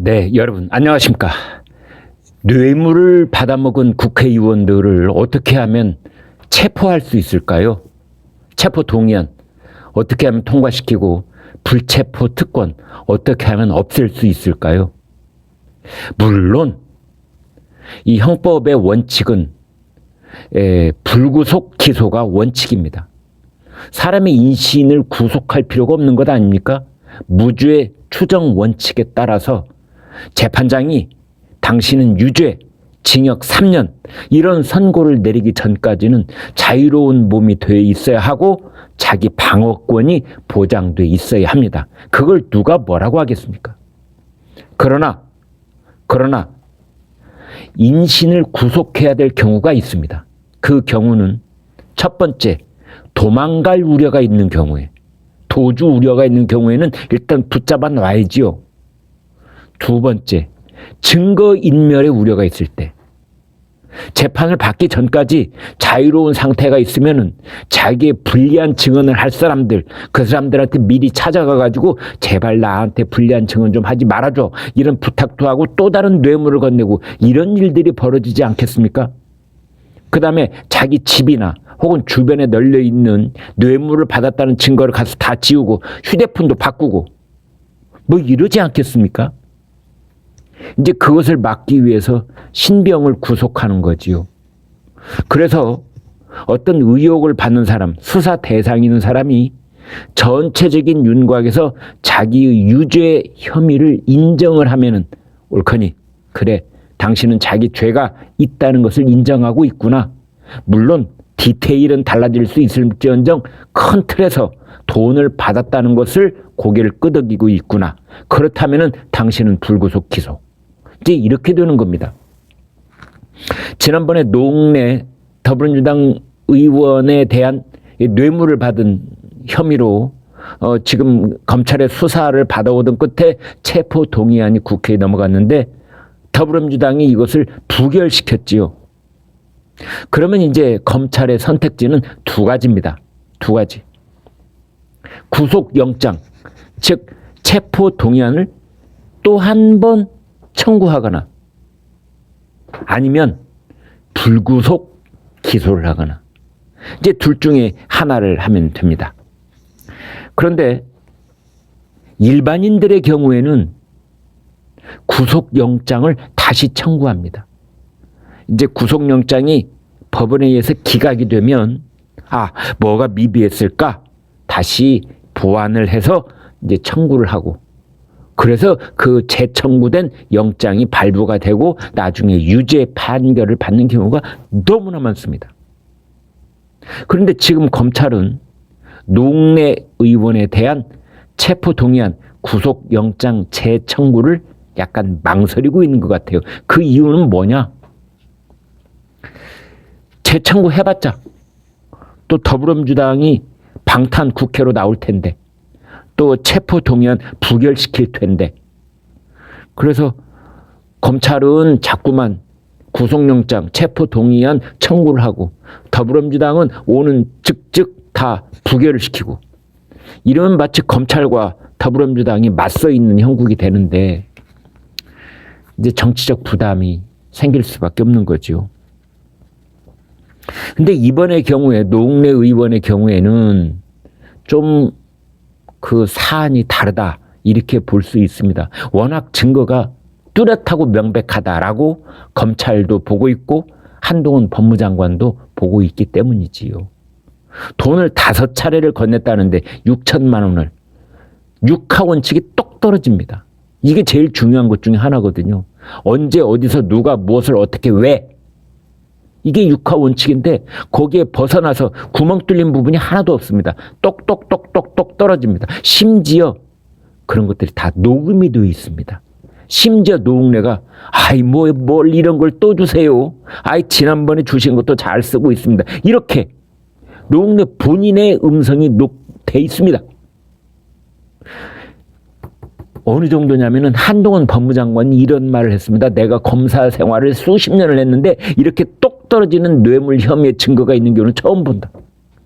네, 여러분 안녕하십니까. 뇌물을 받아먹은 국회의원들을 어떻게 하면 체포할 수 있을까요? 체포 동의안 어떻게 하면 통과시키고 불체포 특권 어떻게 하면 없앨 수 있을까요? 물론 이 형법의 원칙은 불구속 기소가 원칙입니다. 사람의 인신을 구속할 필요가 없는 것 아닙니까? 무죄 추정 원칙에 따라서 재판장이 당신은 유죄, 징역 3년 이런 선고를 내리기 전까지는 자유로운 몸이 돼 있어야 하고 자기 방어권이 보장돼 있어야 합니다. 그걸 누가 뭐라고 하겠습니까? 그러나 인신을 구속해야 될 경우가 있습니다. 그 경우는 첫 번째, 도망갈 우려가 있는 경우에, 도주 우려가 있는 경우에는 일단 붙잡아 놔야지요. 두 번째, 증거인멸의 우려가 있을 때, 재판을 받기 전까지 자유로운 상태가 있으면은 자기의 불리한 증언을 할 사람들, 그 사람들한테 미리 찾아가가지고 제발 나한테 불리한 증언 좀 하지 말아줘. 이런 부탁도 하고 또 다른 뇌물을 건네고 이런 일들이 벌어지지 않겠습니까? 그 다음에 자기 집이나 혹은 주변에 널려있는 뇌물을 받았다는 증거를 가서 다 지우고 휴대폰도 바꾸고 뭐 이러지 않겠습니까? 이제 그것을 막기 위해서 신병을 구속하는 거지요. 그래서 어떤 의혹을 받는 사람, 수사 대상이 있는 사람이 전체적인 윤곽에서 자기의 유죄 혐의를 인정을 하면은 옳거니, 그래, 당신은 자기 죄가 있다는 것을 인정하고 있구나. 물론 디테일은 달라질 수 있을지언정 큰 틀에서 돈을 받았다는 것을 고개를 끄덕이고 있구나. 그렇다면은 당신은 불구속 기소. 이제 이렇게 되는 겁니다. 지난번에 노웅래 더불어민주당 의원에 대한 뇌물을 받은 혐의로 지금 검찰의 수사를 받아오던 끝에 체포 동의안이 국회에 넘어갔는데 더불어민주당이 이것을 부결시켰지요. 그러면 이제 검찰의 선택지는 두 가지입니다. 두 가지. 구속영장, 즉 체포 동의안을 또 한 번 청구하거나 아니면 불구속 기소를 하거나 이제 둘 중에 하나를 하면 됩니다. 그런데 일반인들의 경우에는 구속영장을 다시 청구합니다. 이제 구속영장이 법원에 의해서 기각이 되면 뭐가 미비했을까? 다시 보완을 해서 이제 청구를 하고 그래서 그 재청구된 영장이 발부가 되고 나중에 유죄 판결을 받는 경우가 너무나 많습니다. 그런데 지금 검찰은 노웅래 의원에 대한 체포 동의안 구속영장 재청구를 약간 망설이고 있는 것 같아요. 그 이유는 뭐냐? 재청구 해봤자 또 더불어민주당이 방탄 국회로 나올 텐데 또 체포 동의안 부결시킬 텐데 그래서 검찰은 자꾸만 구속영장 체포 동의안 청구를 하고 더불어민주당은 오는 즉즉 다 부결을 시키고 이러면 마치 검찰과 더불어민주당이 맞서 있는 형국이 되는데 이제 정치적 부담이 생길 수밖에 없는 거죠. 근데 이번의 경우에 노웅래 의원의 경우에는 좀 그 사안이 다르다 이렇게 볼 수 있습니다. 워낙 증거가 뚜렷하고 명백하다라고 검찰도 보고 있고 한동훈 법무장관도 보고 있기 때문이지요. 돈을 5차례를 건넸다는데 6천만 원을 육하 원칙이 똑 떨어집니다. 이게 제일 중요한 것 중에 하나거든요. 언제 어디서 누가 무엇을 어떻게 왜 이게 육하 원칙인데 거기에 벗어나서 구멍 뚫린 부분이 하나도 없습니다. 똑똑똑똑똑 떨어집니다. 심지어 그런 것들이 다 녹음이 되어 있습니다. 심지어 노웅래가 뭘 이런 걸 또 주세요. 지난번에 주신 것도 잘 쓰고 있습니다. 이렇게 노웅래 본인의 음성이 녹돼 있습니다. 어느 정도냐면은 한동훈 법무장관이 이런 말을 했습니다. 내가 검사 생활을 수십 년을 했는데 이렇게 똑 떨어지는 뇌물 혐의의 증거가 있는 경우는 처음 본다.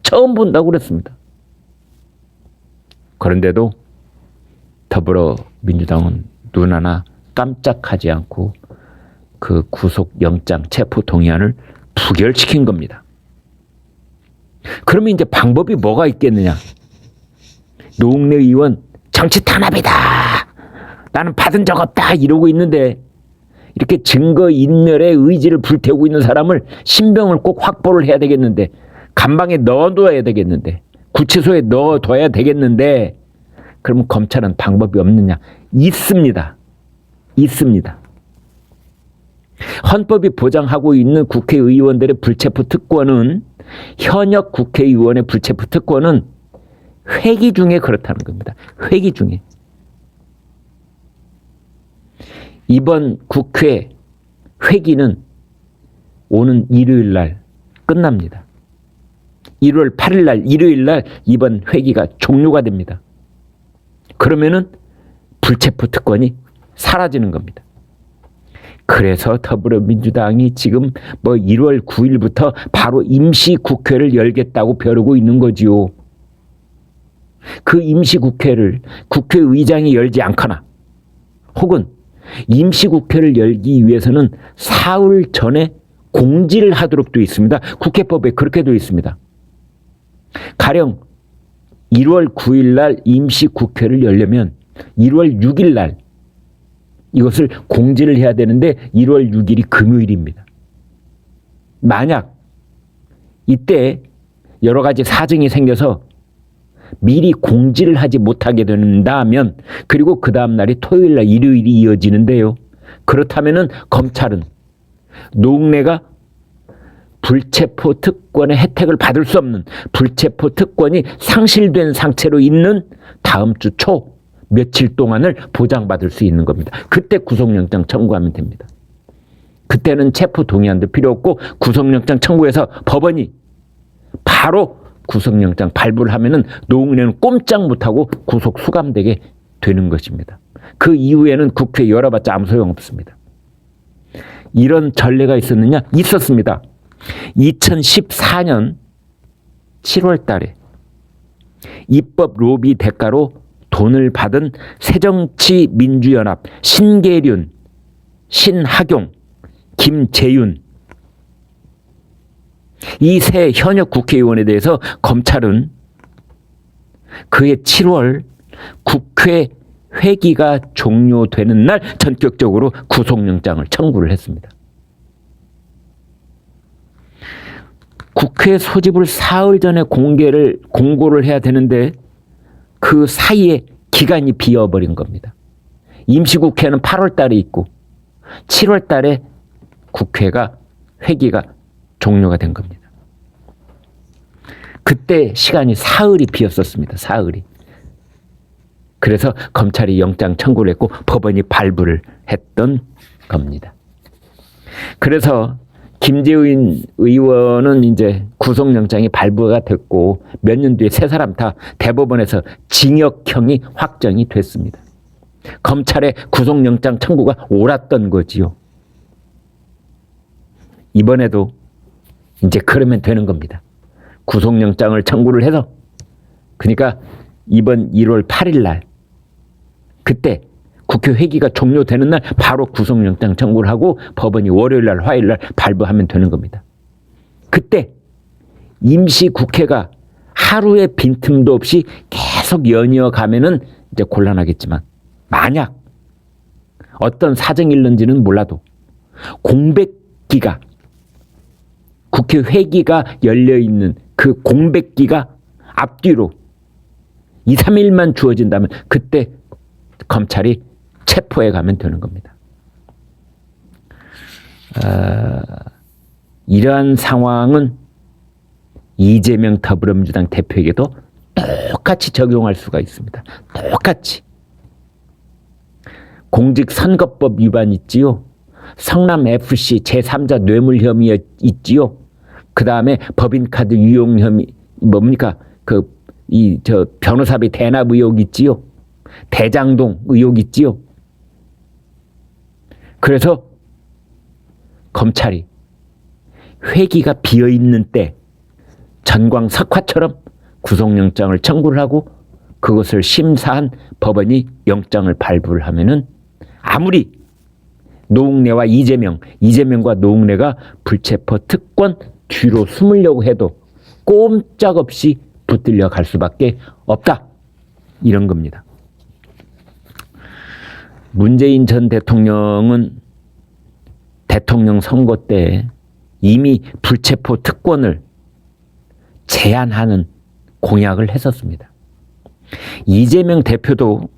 처음 본다고 그랬습니다. 그런데도 더불어민주당은 눈 하나 깜짝하지 않고 그 구속영장 체포동의안을 부결시킨 겁니다. 그러면 이제 방법이 뭐가 있겠느냐? 노웅래 의원 정치 탄압이다. 나는 받은 적 없다. 이러고 있는데 이렇게 증거인멸의 의지를 불태우고 있는 사람을 신병을 꼭 확보를 해야 되겠는데, 감방에 넣어둬야 되겠는데, 구치소에 넣어둬야 되겠는데, 그러면 검찰은 방법이 없느냐? 있습니다. 있습니다. 헌법이 보장하고 있는 국회의원들의 불체포 특권은, 현역 국회의원의 불체포 특권은 회기 중에 그렇다는 겁니다. 회기 중에. 이번 국회 회기는 오는 일요일 날 끝납니다. 1월 8일 날 일요일 날 이번 회기가 종료가 됩니다. 그러면은 불체포 특권이 사라지는 겁니다. 그래서 더불어민주당이 지금 1월 9일부터 바로 임시국회를 열겠다고 벼르고 있는 거지요. 그 임시국회를 국회의장이 열지 않거나 혹은 임시국회를 열기 위해서는 사흘 전에 공지를 하도록 되어 있습니다. 국회법에 그렇게 되어 있습니다. 가령 1월 9일 날 임시국회를 열려면 1월 6일 날 이것을 공지를 해야 되는데 1월 6일이 금요일입니다. 만약 이때 여러 가지 사정이 생겨서 미리 공지를 하지 못하게 된다면, 그리고 그 다음 날이 토요일 날 일요일이 이어지는데요. 그렇다면은 검찰은 노웅래가 불체포 특권의 혜택을 받을 수 없는, 불체포 특권이 상실된 상태로 있는 다음 주 초 며칠 동안을 보장받을 수 있는 겁니다. 그때 구속영장 청구하면 됩니다. 그때는 체포 동의안도 필요 없고 구속영장 청구해서 법원이 바로 구속영장 발부를 하면은 노웅래는 꼼짝 못하고 구속 수감되게 되는 것입니다. 그 이후에는 국회 열어봤자 아무 소용없습니다. 이런 전례가 있었느냐? 있었습니다. 2014년 7월 달에 입법 로비 대가로 돈을 받은 새정치민주연합 신계륜, 신하경, 김재윤, 이 세 현역 국회의원에 대해서 검찰은 그해 7월 국회 회기가 종료되는 날 전격적으로 구속영장을 청구를 했습니다. 국회 소집을 사흘 전에 공고를 해야 되는데 그 사이에 기간이 비어버린 겁니다. 임시국회는 8월 달에 있고 7월 달에 국회가 회기가 종료가 된 겁니다. 그때 시간이 사흘이 비었었습니다. 사흘이. 그래서 검찰이 영장 청구를 했고 법원이 발부를 했던 겁니다. 그래서 김재윤 의원은 이제 구속영장이 발부가 됐고 몇 년 뒤에 세 사람 다 대법원에서 징역형이 확정이 됐습니다. 검찰의 구속영장 청구가 옳았던 거지요. 이번에도 이제 그러면 되는 겁니다. 구속영장을 청구를 해서, 그러니까 이번 1월 8일 날 그때 국회 회기가 종료되는 날 바로 구속영장 청구를 하고 법원이 월요일 날 화요일 날 발부하면 되는 겁니다. 그때 임시국회가 하루의 빈틈도 없이 계속 연이어가면은 이제 곤란하겠지만, 만약 어떤 사정이 있는지는 몰라도 공백기가, 국회 회기가 열려있는 그 공백기가 앞뒤로 2, 3일만 주어진다면 그때 검찰이 체포해 가면 되는 겁니다. 이러한 상황은 이재명 더불어민주당 대표에게도 똑같이 적용할 수가 있습니다. 똑같이. 공직선거법 위반 있지요. 성남FC 제3자 뇌물 혐의 있지요. 그 다음에 법인카드 유용 혐의, 뭡니까? 변호사비 대납 의혹 있지요. 대장동 의혹 있지요. 그래서 검찰이 회기가 비어있는 때 전광석화처럼 구속영장을 청구를 하고 그것을 심사한 법원이 영장을 발부를 하면은 아무리 노웅래와 이재명과 노웅래가 불체포 특권 뒤로 숨으려고 해도 꼼짝없이 붙들려 갈 수밖에 없다. 이런 겁니다. 문재인 전 대통령은 대통령 선거 때 이미 불체포 특권을 제한하는 공약을 했었습니다. 이재명 대표도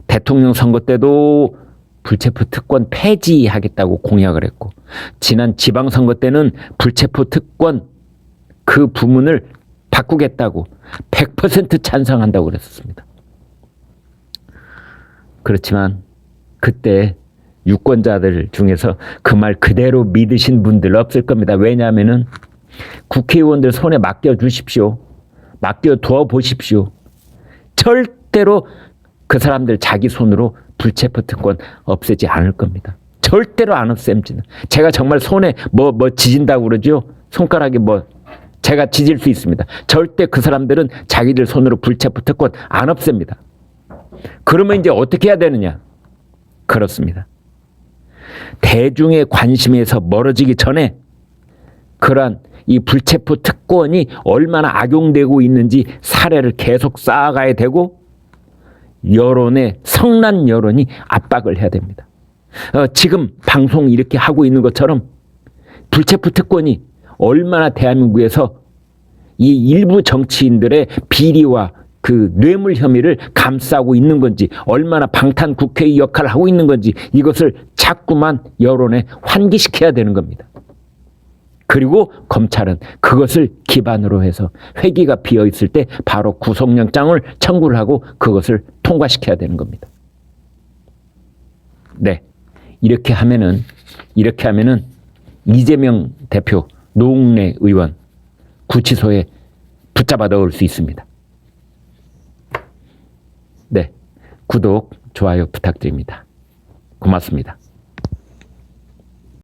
대통령 선거 때도 불체포 특권 폐지하겠다고 공약을 했고, 지난 지방선거 때는 불체포 특권 그 부문을 바꾸겠다고 100% 찬성한다고 그랬었습니다. 그렇지만 그때 유권자들 중에서 그 말 그대로 믿으신 분들 없을 겁니다. 왜냐하면은 국회의원들 손에 맡겨주십시오. 맡겨두어 보십시오. 절대로 그 사람들 자기 손으로 불체포 특권 없애지 않을 겁니다. 절대로 안 없앱니다. 제가 정말 손에 뭐 지진다고 그러죠? 손가락에 제가 지질 수 있습니다. 절대 그 사람들은 자기들 손으로 불체포 특권 안 없앱니다. 그러면 이제 어떻게 해야 되느냐? 그렇습니다. 대중의 관심에서 멀어지기 전에 그러한 이 불체포 특권이 얼마나 악용되고 있는지 사례를 계속 쌓아가야 되고, 성난 여론이 압박을 해야 됩니다. 지금 방송 이렇게 하고 있는 것처럼 불체포 특권이 얼마나 대한민국에서 이 일부 정치인들의 비리와 그 뇌물 혐의를 감싸고 있는 건지, 얼마나 방탄 국회의 역할을 하고 있는 건지, 이것을 자꾸만 여론에 환기시켜야 되는 겁니다. 그리고 검찰은 그것을 기반으로 해서 회기가 비어 있을 때 바로 구속영장을 청구를 하고 그것을 통과시켜야 되는 겁니다. 네, 이렇게 하면은 이재명 대표, 노웅래 의원 구치소에 붙잡아 넣을 수 있습니다. 네, 구독, 좋아요 부탁드립니다. 고맙습니다.